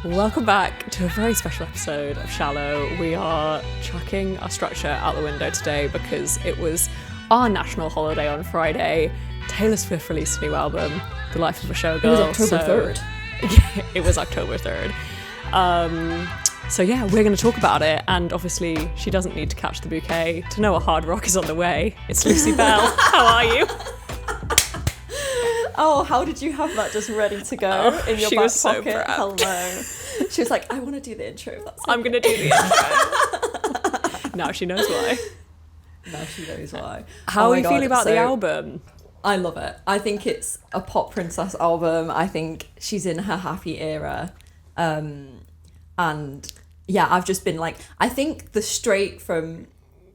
Welcome back to a very special episode of Shallow. We are chucking our structure out the window today because it was our national holiday on Friday. Taylor Swift released a new album, The Life of a Showgirl. It was October 3rd. Yeah, it was October 3rd. So yeah, we're going to talk about it, and obviously she doesn't need to catch the bouquet to know a hard rock is on the way. It's Lucy Bell. How are you? Oh, how did you have that just ready to go in your she back was so pocket? proud. Hello. She was like, I want to do the intro. That's I'm going to do the intro. Now she knows why. Now she knows why. How are you feeling about the album? I love it. I think it's a pop princess album. I think she's in her happy era. And yeah, I've just been like, I think the straight from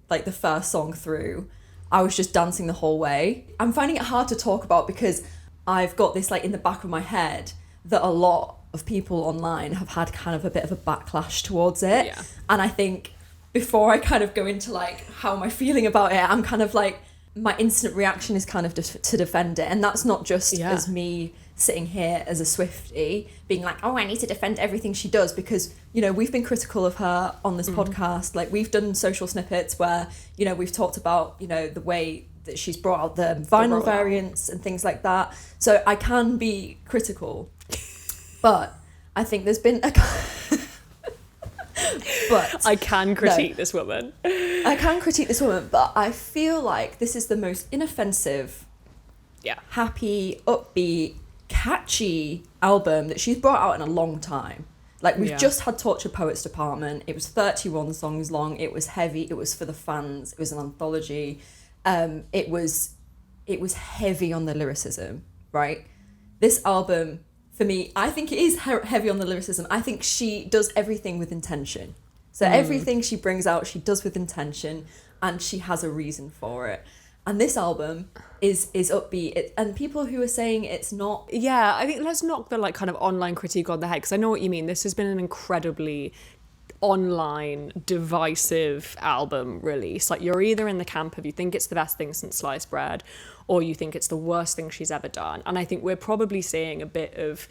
like the first song through, I was just dancing the whole way. I'm finding it hard to talk about because I've got this like in the back of my head that a lot of people online have had kind of a bit of a backlash towards it. Yeah. And I think before I kind of go into like, how am I feeling about it? I'm kind of like, my instant reaction is kind of to defend it. And that's not just as me sitting here as a Swiftie being like, oh, I need to defend everything she does, because, you know, we've been critical of her on this podcast. Like, we've done social snippets where, you know, we've talked about, you know, the way that she's brought out the vinyl variants and things like that. So I can be critical, but I think there's been a but I can critique this woman. I can critique this woman, but I feel like this is the most inoffensive, happy, upbeat, catchy album that she's brought out in a long time. Like, we've just had Torture Poets Department. It was 31 songs long. It was heavy. It was for the fans. It was an anthology. It was heavy on the lyricism, right? This album, for me, I think it is heavy on the lyricism. I think she does everything with intention. So everything she brings out, she does with intention, and she has a reason for it. And this album is upbeat. And people who are saying it's not... Yeah, I think let's knock the like kind of online critique on the head, because I know what you mean. This has been an incredibly online divisive album release. Like, you're either in the camp of you think it's the best thing since sliced bread, or you think it's the worst thing she's ever done. And I think we're probably seeing a bit of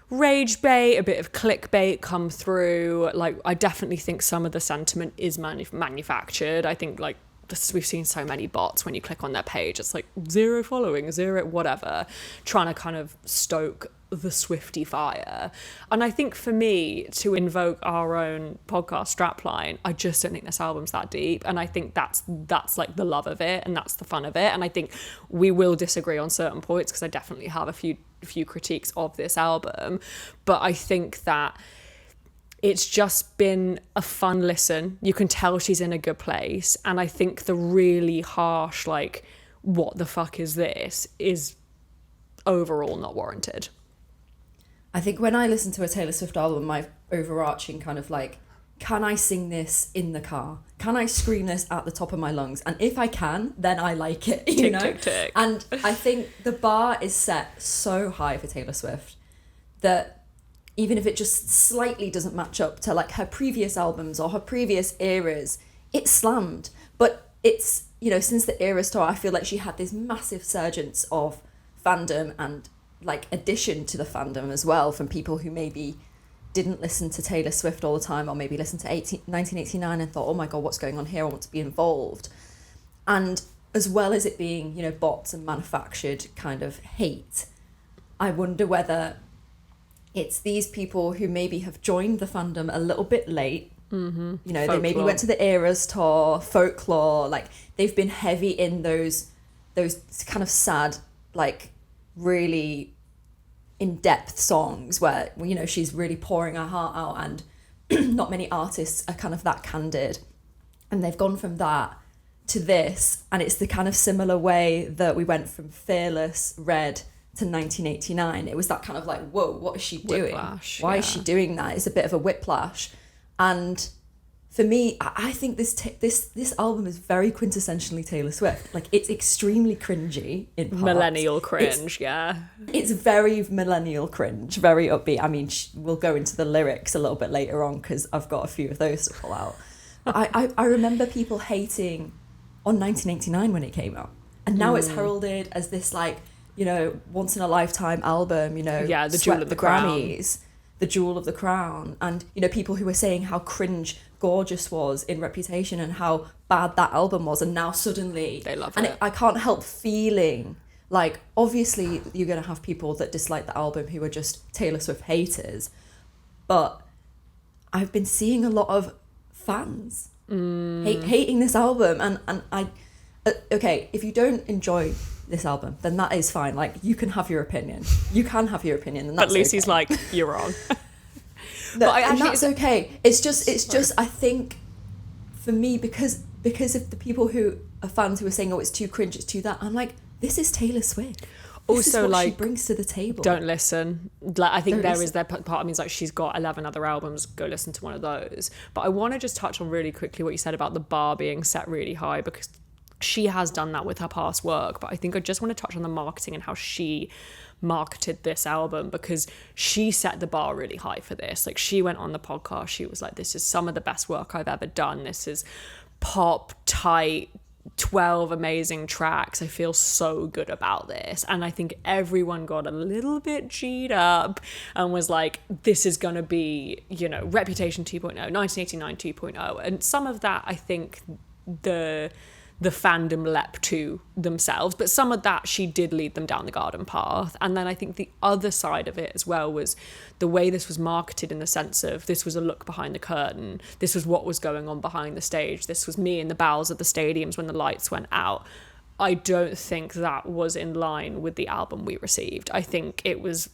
rage bait, a bit of clickbait come through. Like, I definitely think some of the sentiment is manufactured. I think like we've seen so many bots when you click on their page, it's like 0 following, 0 whatever, trying to kind of stoke the Swiftie fire. And I think for me, to invoke our own podcast strapline, I just don't think this album's that deep. And I think that's like the love of it, and that's the fun of it. And I think we will disagree on certain points, because I definitely have a few critiques of this album, but I think that it's just been a fun listen. You can tell she's in a good place. And I think the really harsh, like, what the fuck is this, is overall not warranted. I think when I listen to a Taylor Swift album, my overarching kind of like, can I sing this in the car? Can I scream this at the top of my lungs? And if I can, then I like it, you know? Tick, tick, tick. And I think the bar is set so high for Taylor Swift that even if it just slightly doesn't match up to like her previous albums or her previous eras, it's slammed. But it's, you know, since the Eras tour, I feel like she had this massive surgence of fandom and like addition to the fandom as well, from people who maybe didn't listen to Taylor Swift all the time, or maybe listened to 1989 and thought, oh my God, what's going on here? I want to be involved. And as well as it being, you know, bots and manufactured kind of hate, I wonder whether it's these people who maybe have joined the fandom a little bit late. Mm-hmm. You know, Folklore. They maybe went to the Eras tour, Folklore, like they've been heavy in those kind of sad, like really in-depth songs where, you know, she's really pouring her heart out, and not many artists are kind of that candid. And they've gone from that to this, and it's the kind of similar way that we went from Fearless, Red to 1989. It was that kind of like, whoa, what is she doing? Whiplash, Why is she doing that? It's a bit of a whiplash. And for me, I think this album is very quintessentially Taylor Swift. Like, it's extremely cringy in parts. Millennial cringe, It's very millennial cringe, very upbeat. I mean, we'll go into the lyrics a little bit later on, because I've got a few of those to pull out. I remember people hating on 1989 when it came out. And now it's heralded as this, like, you know, once in a lifetime album, you know, the jewel of the Grammys. the jewel of the crown, and you know, people who were saying how cringe Gorgeous was in Reputation and how bad that album was, and now suddenly They love and it. I can't help feeling like, obviously you're going to have people that dislike the album who are just Taylor Swift haters, but I've been seeing a lot of fans hating this album, and I okay, if you don't enjoy this album, then that is fine. Like, you can have your opinion. You can have your opinion, and that's But Lucy's okay. like, you're wrong. No, But and that's okay. It's just Sorry. I think for me, because of the people who are fans who are saying, oh, it's too cringe, it's too that, I'm like, this is Taylor Swift. This Also, is what she like, brings to the table. Don't listen. Like, I think Don't there listen. is that part of me is like, she's got 11 other albums, go listen to one of those. But I want to just touch on really quickly what you said about the bar being set really high, because she has done that with her past work. But I think I just want to touch on the marketing and how she marketed this album, because she set the bar really high for this. Like, she went on the podcast, she was like, this is some of the best work I've ever done. This is pop tight, 12 amazing tracks. I feel so good about this. And I think everyone got a little bit G'd up and was like, this is going to be, you know, Reputation 2.0, 1989 2.0. And some of that, I think the fandom leapt to themselves, but some of that she did lead them down the garden path. And then I think the other side of it as well was the way this was marketed, in the sense of, this was a look behind the curtain, this was what was going on behind the stage, this was me in the bowels of the stadiums when the lights went out. I don't think that was in line with the album we received. I think it was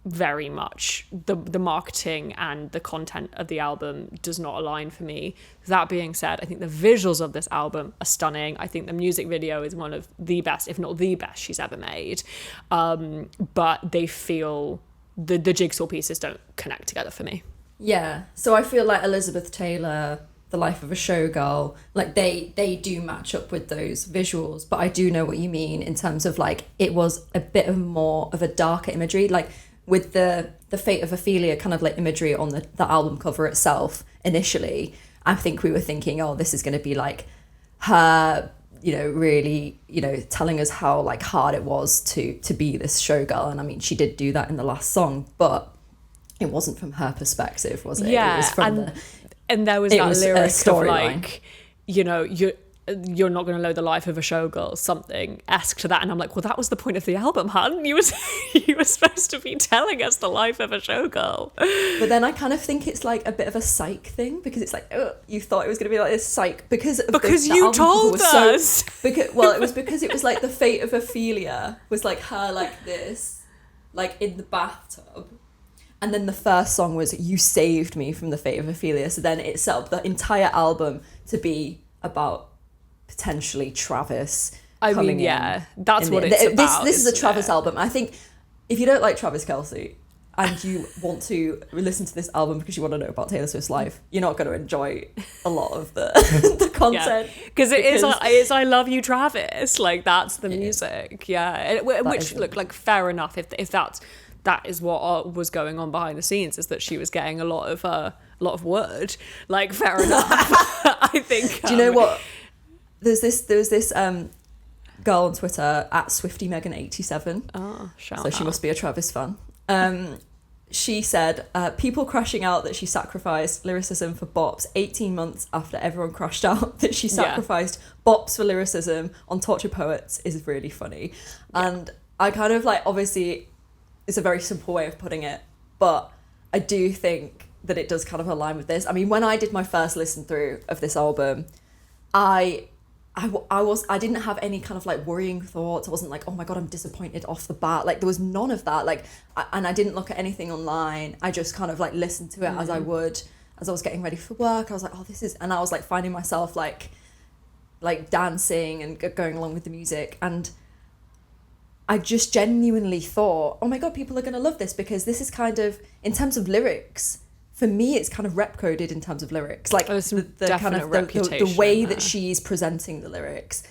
very much the marketing and the content of the album does not align for me. That being said, I think the visuals of this album are stunning. I think the music video is one of the best, if not the best, she's ever made. But they feel the jigsaw pieces don't connect together for me. Yeah, so I feel like Elizabeth Taylor, The Life of a Showgirl, like they do match up with those visuals, but I do know what you mean in terms of, like, it was a bit of more of a darker imagery, like with the Fate of Ophelia kind of like imagery on the album cover itself. Initially, I think we were thinking, oh, this is going to be like her, you know, really, you know, telling us how like hard it was to be this showgirl. And I mean, she did do that in the last song, but it wasn't from her perspective, was it? Yeah, it was from and there was it that was a lyric of storyline. like, you know, you're not going to know the life of a showgirl, something esque to that. And I'm like, well, that was the point of the album, hun. You were supposed to be telling us the life of a showgirl. But then I kind of think it's like a bit of a psych thing, because it's like, oh, you thought it was going to be like this psych because the you album cover told was us. because it was like the Fate of Ophelia was like her like this, like in the bathtub. And then the first song was You Saved Me from the Fate of Ophelia. So then it set up the entire album to be about potentially Travis. I coming mean, in. yeah, that's And what it's about. This is a isn't Travis it? album. I think if you don't like Travis Kelce and you want to listen to this album because you want to know about Taylor Swift's life, you're not going to enjoy a lot of the the content. Because it's I Love You, Travis. Like, that's the music. Yeah. Which, is look, like, fair enough if that is what was going on behind the scenes, is that she was getting a lot of word. Like, fair enough. I think. Do you know what? There was this girl on Twitter at SwiftyMegan87. Oh, shout So she out. must be a Travis fan. She said, people crashing out that she sacrificed lyricism for bops 18 months after everyone crashed out that she sacrificed bops for lyricism on Torture Poets is really funny. Yeah. And I kind of like, obviously, it's a very simple way of putting it, but I do think that it does kind of align with this. I mean, when I did my first listen through of this album, I didn't have any kind of like worrying thoughts. I wasn't like, oh my God, I'm disappointed off the bat. Like, there was none of that. Like, and I didn't look at anything online. I just kind of like listened to it as I would, as I was getting ready for work. I was like, oh, this is, and I was like finding myself like dancing and going along with the music. And I just genuinely thought, oh my God, people are going to love this, because this is kind of, in terms of lyrics, for me, it's kind of rep coded in terms of lyrics, like There's some the kind definite of reputation the way there. that she's presenting the lyrics.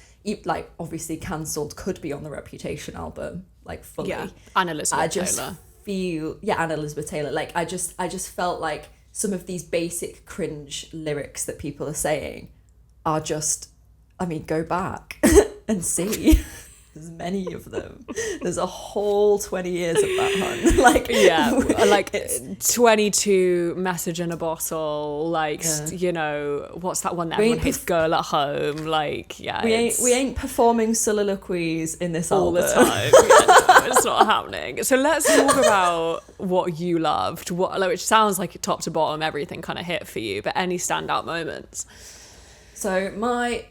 Like, obviously, Cancelled could be on the Reputation album, like fully. Yeah, and Elizabeth I just Taylor. feel, and Elizabeth Taylor. Like, I just felt like some of these basic cringe lyrics that people are saying are just, I mean, go back and see. There's many of them. There's a whole 20 years of that, hun. Like, yeah, like 22 message in a bottle, like, you know, what's that one that everyone hates, Girl at Home, like, yeah. We ain't performing soliloquies in this all album. the time. Yeah, no, it's not happening. So let's talk about what you loved, which sounds like top to bottom, everything kind of hit for you, but any standout moments? So my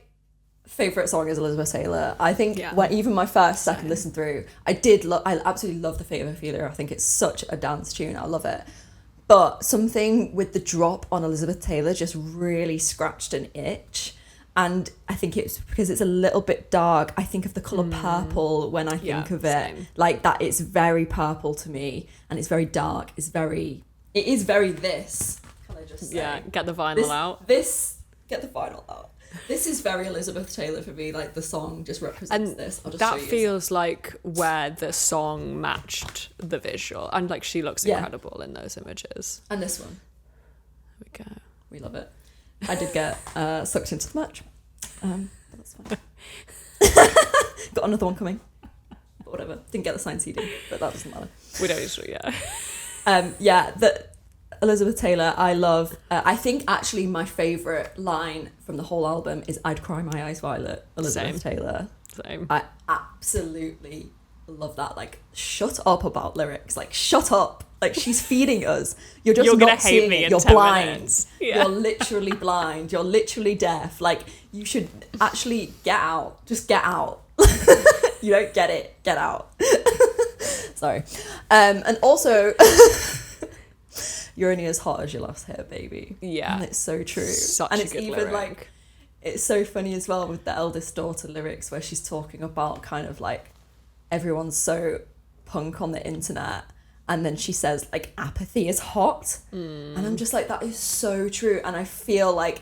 favourite song is Elizabeth Taylor. I think when even my first, second listen through, I absolutely love the Fate of Ophelia. I think it's such a dance tune. I love it. But something with the drop on Elizabeth Taylor just really scratched an itch. And I think it's because it's a little bit dark. I think of the colour purple when I think of it. Same. Like that, it's very purple to me. And it's very dark. It is very this. Can I just say? Yeah, get the vinyl out. Get the vinyl out. This is very Elizabeth Taylor for me. Like the song just represents this. I'll just that show you feels like where the song matched the visual, and like she looks incredible in those images. And this one, There we go. we love it. I did get sucked into the match, but that's fine. Got another one coming, but whatever. Didn't get the signed CD, but that doesn't matter. We don't usually, The Elizabeth Taylor, I love. I think actually my favourite line from the whole album is "I'd cry my eyes violet." Elizabeth Taylor. Same. I absolutely love that. Like, shut up about lyrics. Like, shut up. Like, she's feeding us. You're just gonna not hate seeing me it. in You're 10 blind. minutes. Yeah. You're literally blind. You're literally deaf. Like, you should actually get out. Just get out. You don't get it. Get out. Sorry. And also, you're only as hot as your last hair, baby. Yeah. And it's so true. Such and a it's good even lyric. like, it's so funny as well with the eldest daughter lyrics where she's talking about kind of like everyone's so punk on the internet, and then she says like apathy is hot, and I'm just like, that is so true. And I feel like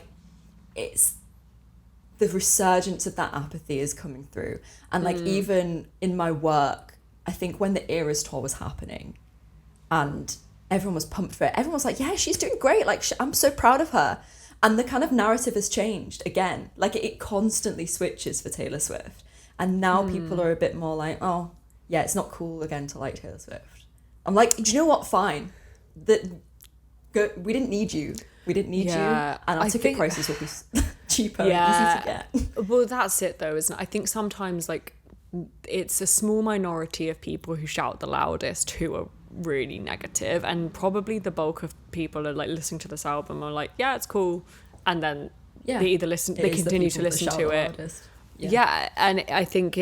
it's the resurgence of that apathy is coming through. And like even in my work, I think when the Eras tour was happening and everyone was pumped for it, everyone was like, yeah, she's doing great, like I'm so proud of her. And the kind of narrative has changed again. Like it constantly switches for Taylor Swift. And now people are a bit more like, oh, yeah, it's not cool again to like Taylor Swift. I'm like, do you know what? Fine. We didn't need you. We didn't need you. And our ticket prices will be cheaper and easy to get. Well, that's it though, isn't it? I think sometimes like it's a small minority of people who shout the loudest who are really negative, and probably the bulk of people are like listening to this album are like, yeah, it's cool, and then they either continue to listen to it. And I think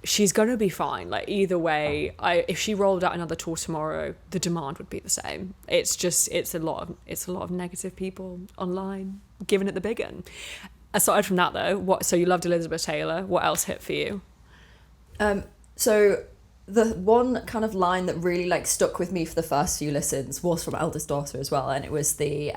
she's gonna be fine. Like either way, if she rolled out another tour tomorrow, the demand would be the same. It's a lot of negative people online giving it the big one. Aside from that though, so you loved Elizabeth Taylor, what else hit for you? So the one kind of line that really like stuck with me for the first few listens was from Eldest Daughter as well, and it was the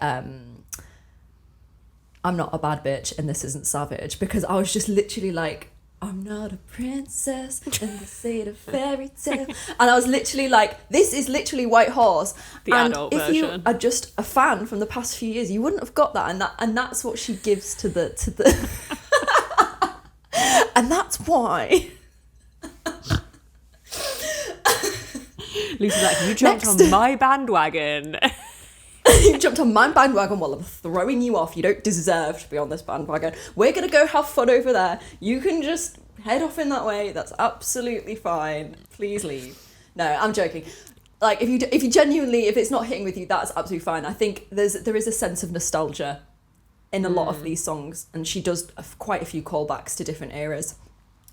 I'm not a bad bitch and this isn't savage, because I was just literally like, I'm not a princess and this ain't a fairy tale, and I was literally like, this is literally White Horse. The and adult if version. you are just a fan from the past few years, you wouldn't have got that, and that's what she gives to the and that's why Lucy's like, you jumped on my bandwagon. You jumped on my bandwagon while I'm throwing you off. You don't deserve to be on this bandwagon. We're going to go have fun over there. You can just head off in that way. That's absolutely fine. Please leave. No, I'm joking. Like, if you genuinely, if it's not hitting with you, that's absolutely fine. I think there is a sense of nostalgia in a lot of these songs, and she does quite a few callbacks to different eras,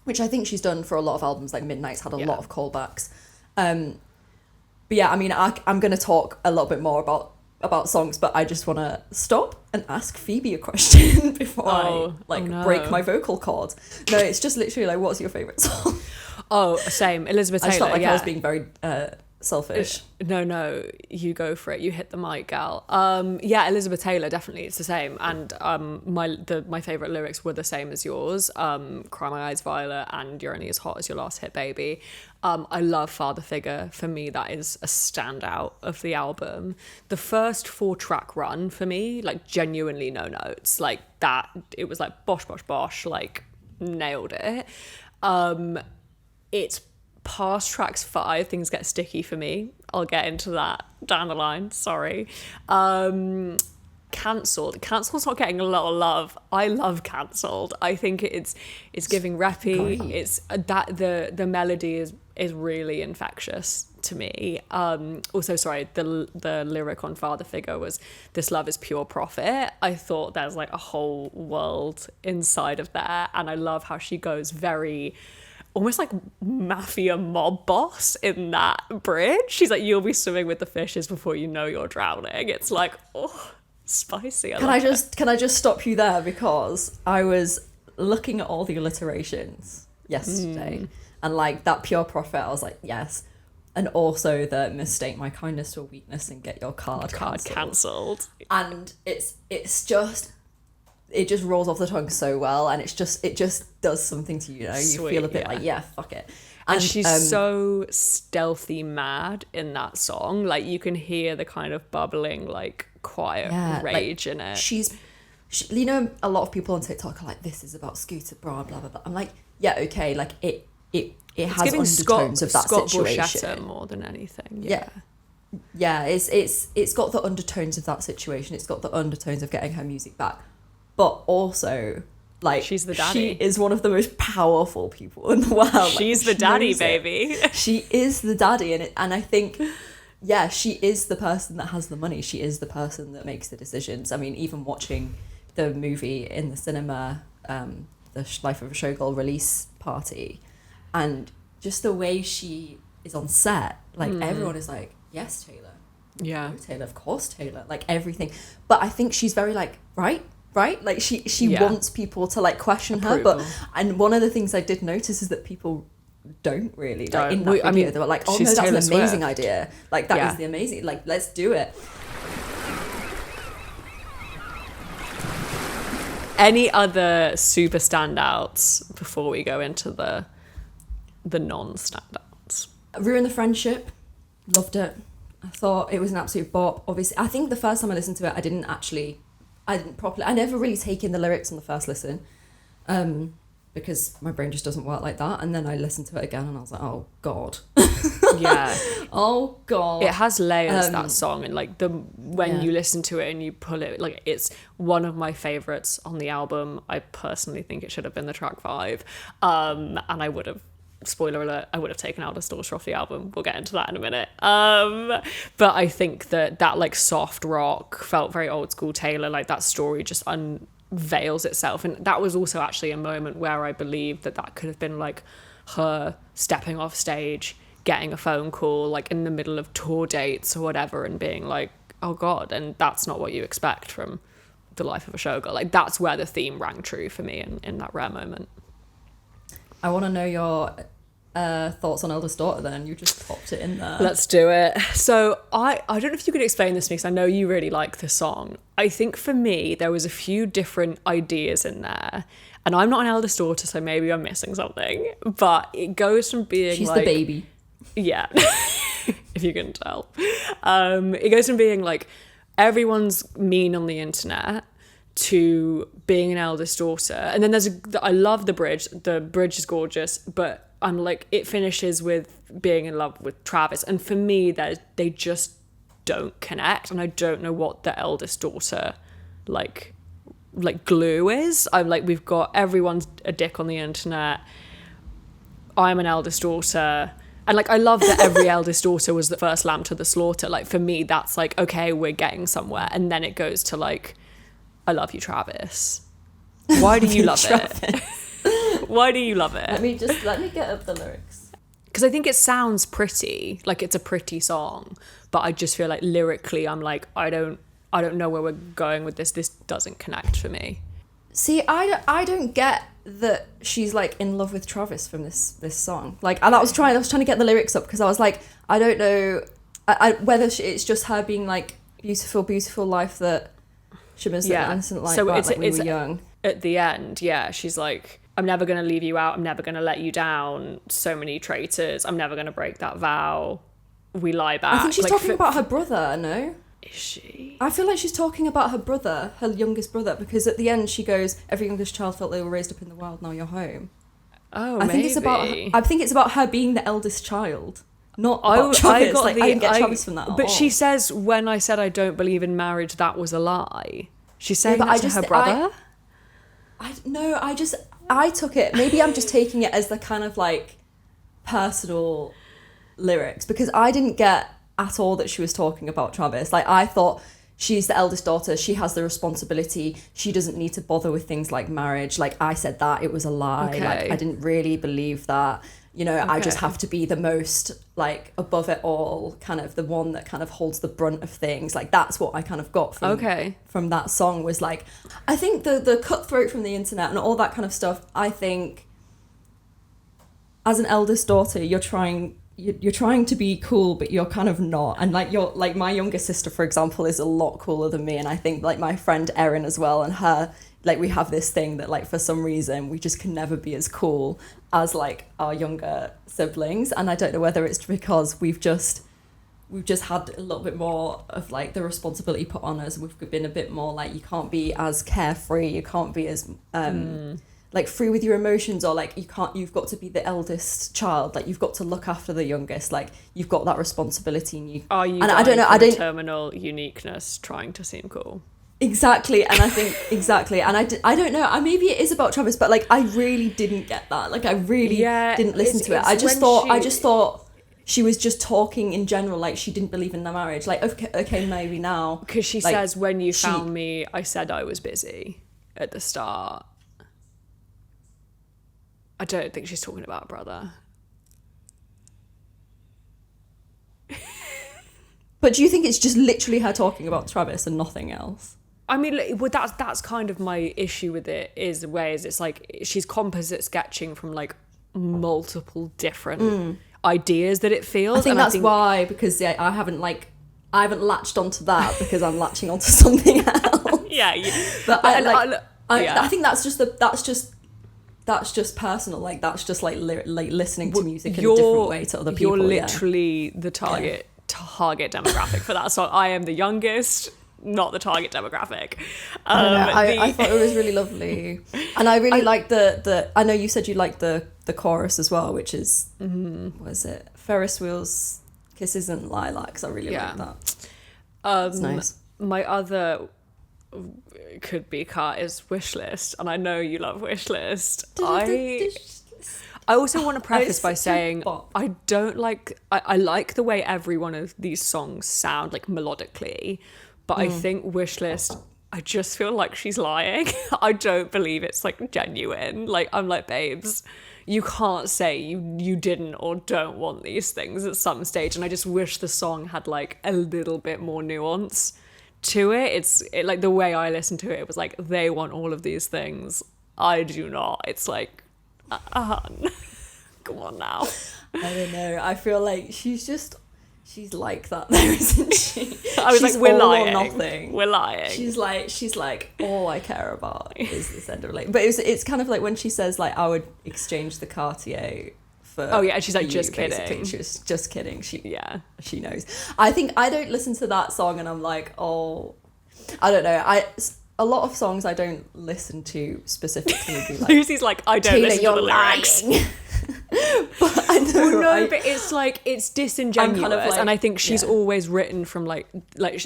which I think she's done for a lot of albums. Like Midnight's had a lot of callbacks. But yeah, I mean, I'm going to talk a little bit more about songs, but I just want to stop and ask Phoebe a question before I break my vocal cord. No, it's just literally like, what's your favourite song? Oh, same. Elizabeth Taylor. I just felt like I was being very selfish. No, you go for it. You hit the mic, gal. Yeah, Elizabeth Taylor, definitely. It's the same. And my favourite lyrics were the same as yours. Cry My Eyes Violet and You're Only As Hot As Your Last Hit Baby. I love Father Figure. For me, that is a standout of the album. The first 4-track run for me, like genuinely no notes. Like that, it was like bosh, bosh, bosh, like nailed it. it's past tracks 5, things get sticky for me. I'll get into that down the line. Sorry. Cancelled's not getting a lot of love. I love Cancelled. I think it's giving rappy. Great. It's that the melody is really infectious to me. Also, sorry, the lyric on Father Figure was, "This love is pure profit." I thought there's like a whole world inside of there, and I love how she goes very almost like mafia mob boss in that bridge. She's like, "You'll be swimming with the fishes before you know you're drowning." It's like, oh, spicy. Can I just stop you there, because I was looking at all the alliterations yesterday and like that pure profit, I was like, yes. And also the mistake my kindness to a weakness and get your card cancelled. And it just rolls off the tongue so well, and it just does something to you, you feel a bit like, yeah, fuck it. And she's so stealthy mad in that song. Like you can hear the kind of bubbling, like quiet rage in it. She, a lot of people on TikTok are like, this is about Scooter Braun, blah blah blah. I'm like, yeah, okay, like it has undertones of that situation. Borchetta more than anything. Yeah, it's got the undertones of that situation. It's got the undertones of getting her music back, but also, like, she's the daddy. She is one of the most powerful people in the world. She's the daddy, baby. She is the daddy, and I think, yeah, she is the person that has the money. She is the person that makes the decisions. I mean, even watching the movie in the cinema, the Life of a Showgirl release party, and just the way she is on set, like everyone is like, yes, Taylor. Yeah. No, Taylor, of course, Taylor. Like everything. But I think she's very like, right? Like she wants people to like question Approval. her. And one of the things I did notice is that people don't really like in that video. I mean, they were like, oh no, she's that's an Taylor amazing Swift. idea. Like that is the amazing, like, let's do it. Any other super standouts before we go into the non-standouts? Ruin the Friendship. Loved it. I thought it was an absolute bop. Obviously, I think the first time I listened to it, I didn't properly, I never really take in the lyrics on the first listen, because my brain just doesn't work like that. And then I listened to it again and I was like, oh God. Yeah. Oh God. It has layers, that song, and like when you listen to it and you pull it, like it's one of my favorites on the album. I personally think it should have been the track 5. And I would have, spoiler alert, I would have taken Aldous Daughter off the album. We'll get into that in a minute. But I think that like soft rock felt very old school Taylor, like that story just unveils itself. And that was also actually a moment where I believed that could have been like her stepping off stage, getting a phone call like in the middle of tour dates or whatever, and being like, oh God, and that's not what you expect from the Life of a Showgirl. Like that's where the theme rang true for me in that rare moment. I want to know your thoughts on Eldest Daughter then. You just popped it in there. Let's do it. So I don't know if you could explain this to me, because I know you really like the song. I think for me, there was a few different ideas in there. And I'm not an eldest daughter, so maybe I'm missing something. But it goes from being She's like... the baby. Yeah, if you can tell. It goes from being like, everyone's mean on the internet, to being an eldest daughter. And then I love the bridge is gorgeous, but I'm like, it finishes with being in love with Travis, and for me they just don't connect, and I don't know what the eldest daughter like glue is. I'm like, we've got everyone's a dick on the internet, I'm an eldest daughter. And like, I love that every eldest daughter was the first lamb to the slaughter. Like for me, that's like, okay, we're getting somewhere. And then it goes to like, I love you, Travis. Why do you love it? Why do you love it? Let me get up the lyrics. Because I think it sounds pretty, like it's a pretty song, but I just feel like lyrically, I'm like, I don't know where we're going with this. This doesn't connect for me. See, I don't get that she's like in love with Travis from this song. Like, and I was trying to get the lyrics up, because I was like, I don't know whether it's just her being like, beautiful, beautiful life that should have been innocent like that, like we were young. At the end, yeah, she's like, I'm never going to leave you out. I'm never going to let you down. So many traitors. I'm never going to break that vow. We lie back. I think she's talking about her brother, no? Is she? I feel like she's talking about her brother, her youngest brother, because at the end she goes, every youngest child felt they were raised up in the wild, now you're home. Oh, I think it's about her being the eldest child, not about Travis. I didn't get Travis from that at But all. she says, when I said I don't believe in marriage, that was a lie. She's saying but that to her brother? I took it, maybe I'm just taking it as the kind of like personal lyrics, because I didn't get at all that she was talking about Travis. Like, I thought she's the eldest daughter, she has the responsibility, she doesn't need to bother with things like marriage. Like, I said that, it was a lie. Okay. Like, I didn't really believe that. You know, I just Okay. have to be the most, like, above it all, kind of the one that kind of holds the brunt of things. Like, that's what I kind of got from that song, was like, I think the cutthroat from the internet and all that kind of stuff, I think as an eldest daughter, you're trying to be cool, but you're kind of not. And like my younger sister, for example, is a lot cooler than me. And I think like my friend Erin as well, and her, like, we have this thing that like for some reason we just can never be as cool as like our younger siblings. And I don't know whether it's because we've just had a little bit more of like the responsibility put on us. We've been a bit more like, you can't be as carefree, you can't be as like free with your emotions, or like you've got to be the eldest child, like you've got to look after the youngest, like you've got that responsibility. And Are you I don't know, I don't terminal uniqueness trying to seem cool? Exactly. And I think and I don't know, maybe it is about Travis, but like I really didn't get that. Like I really didn't listen to it. I just thought she was just talking in general, like she didn't believe in the marriage. Like, okay, maybe now, because she like, says, when you found me, I said I was busy at the start. I don't think she's talking about a brother. But do you think it's just literally her talking about Travis and nothing else? I mean, well, that's kind of my issue with it, is ways it's like she's composite sketching from like multiple different ideas that it feels. I think that's why, because I haven't latched onto that, because I'm latching onto something else. Yeah, I think that's just personal. Like, that's just like listening to music in a different way to other people. You're literally the target demographic for that. So I am the youngest, not the target demographic. I thought it was really lovely, and I really liked the. I know you said you liked the chorus as well, which is what is it? Ferris Wheel's Kisses and Lilacs. I really like that. It's nice. My other could be cut is Wishlist, and I know you love Wishlist. I also want to preface by saying I don't like. I like the way every one of these songs sound, like melodically, but I think Wishlist, I just feel like she's lying. I don't believe it's like genuine. Like, I'm like, babes, you can't say you didn't or don't want these things at some stage. And I just wish the song had like a little bit more nuance to it. It like the way I listened to it, it was like, they want all of these things, I do not. It's like, come on now. I don't know. I feel like she's like that though, isn't she? I was she's like, we're all lying. or nothing. We're lying. She's like, all I care about is this end of like. But it's kind of like when she says like, I would exchange the Cartier for. Oh yeah, and she's like, just basically. kidding. She was just kidding. She knows. I think I don't listen to that song and I'm like, oh, I don't know. A lot of songs I don't listen to specifically. Be like, Lucy's like, I don't Taylor, listen to the lyrics. But I know. Well, no, but it's like, it's disingenuous, kind of like, and I think she's always written from like,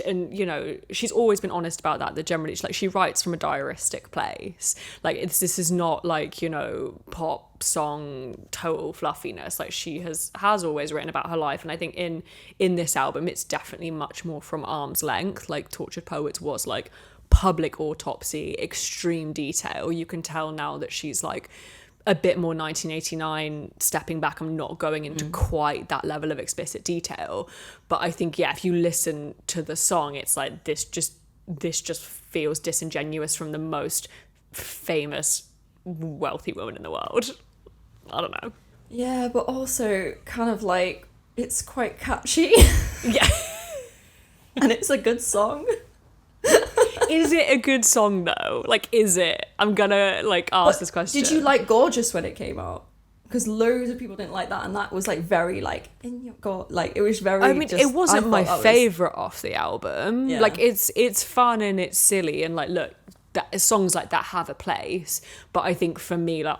and you know, she's always been honest about that. That generally, she writes from a diaristic place. Like, this is not like, you know, pop song total fluffiness. Like, she has always written about her life, and I think in this album, it's definitely much more from arm's length. Like, Tortured Poets was like public autopsy, extreme detail. You can tell now that she's like a bit more 1989, stepping back. I'm not going into quite that level of explicit detail, but I think, yeah, if you listen to the song, it's like this just feels disingenuous from the most famous wealthy woman in the world. I don't know. Yeah, but also kind of like, it's quite catchy. Yeah. And it's a good song. Is it a good song though? Like, is it? I'm gonna like ask this question. Did you like Gorgeous when it came out? Because loads of people didn't like that, and that was like very like in your god, like it was very. I mean, it wasn't my favorite off the album. Yeah. Like, it's fun and it's silly, and like, look, songs like that have a place. But I think for me, like,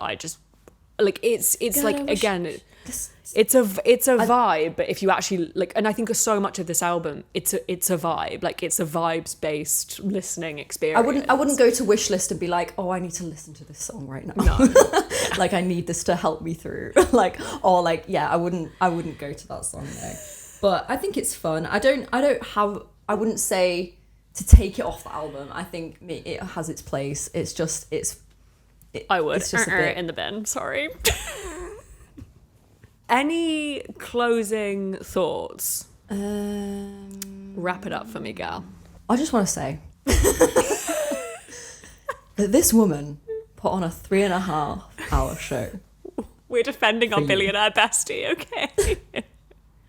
like it's God, like, I wish again, this- it's a vibe, but if you actually like, and I think so much of this album, it's a vibe, like it's a vibes based listening experience. I wouldn't go to Wishlist and be like, oh, I need to listen to this song right now. No. Like I need this to help me through. Like, or like, yeah, I wouldn't go to that song though. But I think it's fun. I wouldn't say to take it off the album. I think it has its place. It's just I would it's just a bit in the bin. Sorry. Any closing thoughts? Wrap it up for me, gal. I just want to say that this woman put on a 3.5-hour show. We're defending our you. billionaire bestie, okay?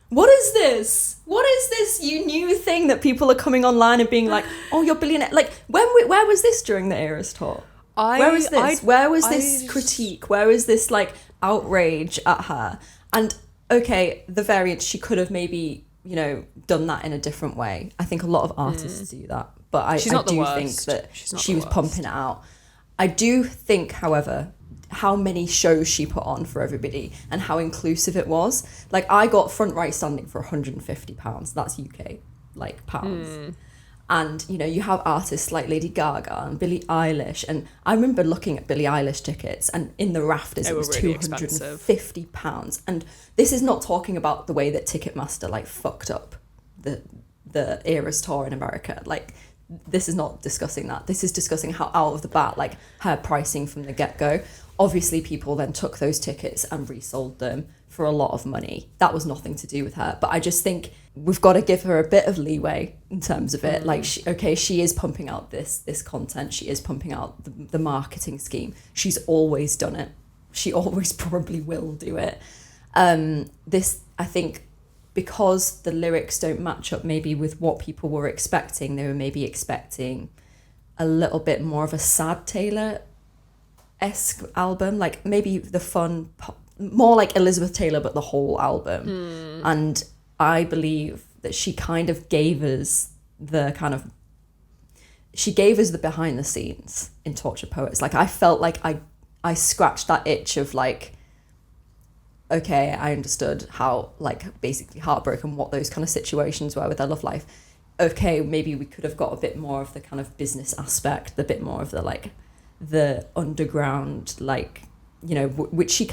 What is this? What is this new thing that people are coming online and being like, oh, you're billionaire? Like, where was this during the Eras tour? Where was this? Where was this critique? Where was this, like, outrage at her? And, okay, the variant, she could have maybe, done that in a different way. I think a lot of artists do that. But I do think that she was pumping it out. I do think, however, how many shows she put on for everybody and how inclusive it was. Like, I got front right standing for £150. That's UK, like, pounds. And, you have artists like Lady Gaga and Billie Eilish. And I remember looking at Billie Eilish tickets and in the rafters, it was really £250. And this is not talking about the way that Ticketmaster, like, fucked up the Eras tour in America. Like, this is not discussing that. This is discussing how out of the bat, like, her pricing from the get-go. Obviously, people then took those tickets and resold them for a lot of money. That was nothing to do with her. But I just think we've got to give her a bit of leeway in terms of it. Like, she is pumping out this content. She is pumping out the marketing scheme. She's always done it. She always probably will do it. This, I think, because the lyrics don't match up maybe with what people were expecting, they were maybe expecting a little bit more of a sad Taylor-esque album. Like, maybe the fun pop, more like Elizabeth Taylor, but the whole album. And I believe that she kind of gave us the behind the scenes in Torture Poets. Like, I felt like I scratched that itch of, like, okay, I understood how, like, basically heartbroken, what those kind of situations were with her love life. Okay, maybe we could have got a bit more of the kind of business aspect, a bit more of the, like, the underground, like, which she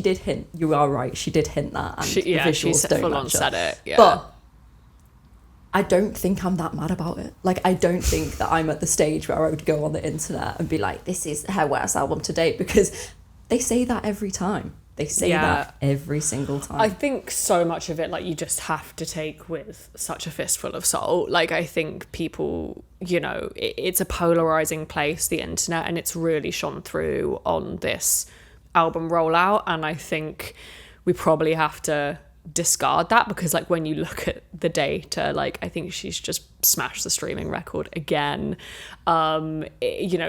did hint. You are right, she did hint that, and the visuals don't match up. Said it, yeah. But I don't think I'm that mad about it. Like, I don't think that I'm at the stage where I would go on the internet and be like, this is her worst album to date, because they say that every time. They say that every single time. I think so much of it, like, you just have to take with such a fistful of salt. Like, I think people, it's a polarizing place, the internet, and it's really shone through on this album rollout. And I think we probably have to discard that, because, like, when you look at the data, like, I think she's just smashed the streaming record again.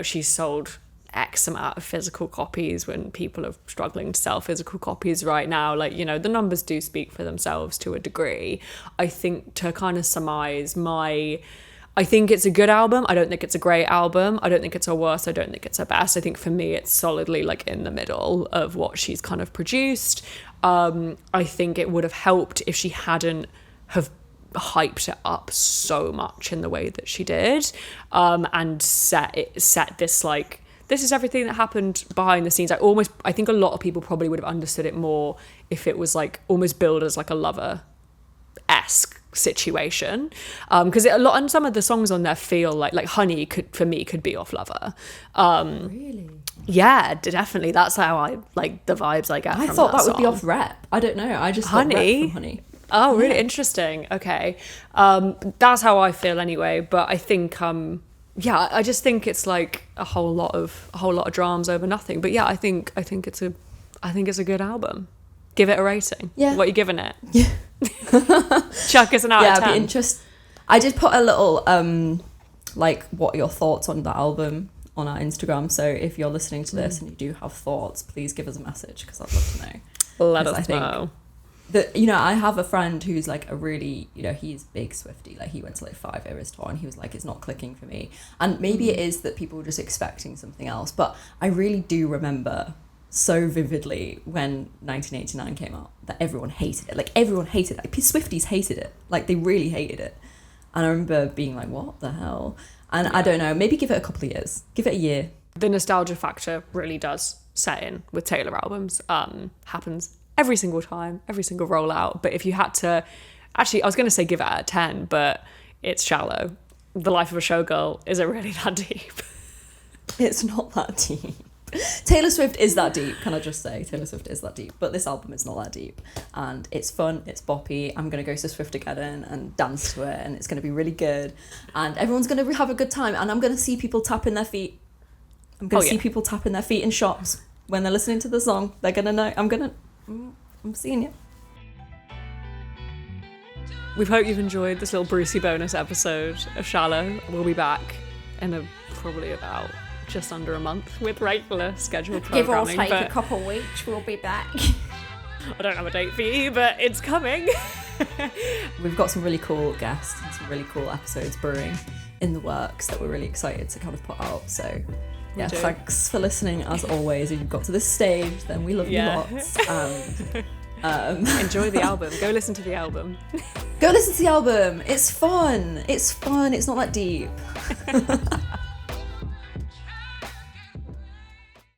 She's sold X amount of physical copies when people are struggling to sell physical copies right now. Like, the numbers do speak for themselves to a degree. I think, to kind of surmise I think it's a good album. I don't think it's a great album. I don't think it's her worst. I don't think it's her best. I think for me, it's solidly, like, in the middle of what she's kind of produced. I think it would have helped if she hadn't have hyped it up so much in the way that she did, and set this, like, this is everything that happened behind the scenes. I think a lot of people probably would have understood it more if it was, like, almost billed as, like, a Lover-esque situation, because a lot, and some of the songs on there feel like Honey could be off Lover. Really? Yeah, definitely. That's how I like the vibes I get. I from thought that song. would be off Rep. I don't know. I just Honey. got Rep from Honey. Oh, really? Interesting. Okay, that's how I feel anyway. But I think I just think it's like a whole lot of drams over nothing. But yeah, I think it's a good album. Give it a rating. Yeah. What are you giving it? Yeah. Chuck us an out of 10. I'd be interested. I did put a little like, what are your thoughts on the album on our Instagram. So if you're listening to this and you do have thoughts, please give us a message, because I'd love to know. Let us know. That, I have a friend who's like a really, he's big Swiftie. Like, he went to like 5 Eras tour and he was like, it's not clicking for me. And maybe it is that people were just expecting something else. But I really do remember so vividly when 1989 came out that everyone hated it. Like, everyone hated it. Like, Swifties hated it. Like, they really hated it. And I remember being like, what the hell? And I don't know, maybe give it a couple of years. Give it a year. The nostalgia factor really does set in with Taylor albums. Happens every single time, every single rollout. But if you had to... Actually, I was going to say give it out of 10, but it's shallow. The Life of a Showgirl isn't really that deep. It's not that deep. Taylor Swift is that deep, can I just say? Taylor Swift is that deep. But this album is not that deep. And it's fun, it's boppy. I'm going to go to Swiftageddon and dance to it, and it's going to be really good. And everyone's going to have a good time. And I'm going to see people tapping their feet. I'm going to see people tapping their feet in shops when they're listening to the song. They're going to know. I'm seeing you. We hope you've enjoyed this little Brucey bonus episode of Shallow. We'll be back in probably about just under a month with regular scheduled programming. Give or take a couple of weeks, we'll be back. I don't have a date for you, but it's coming. We've got some really cool guests and some really cool episodes brewing in the works that we're really excited to kind of put out. So yeah, thanks for listening as always. If you've got to this stage, then we love you lots. And enjoy the album. Go listen to the album. Go listen to the album. It's fun. It's not that deep.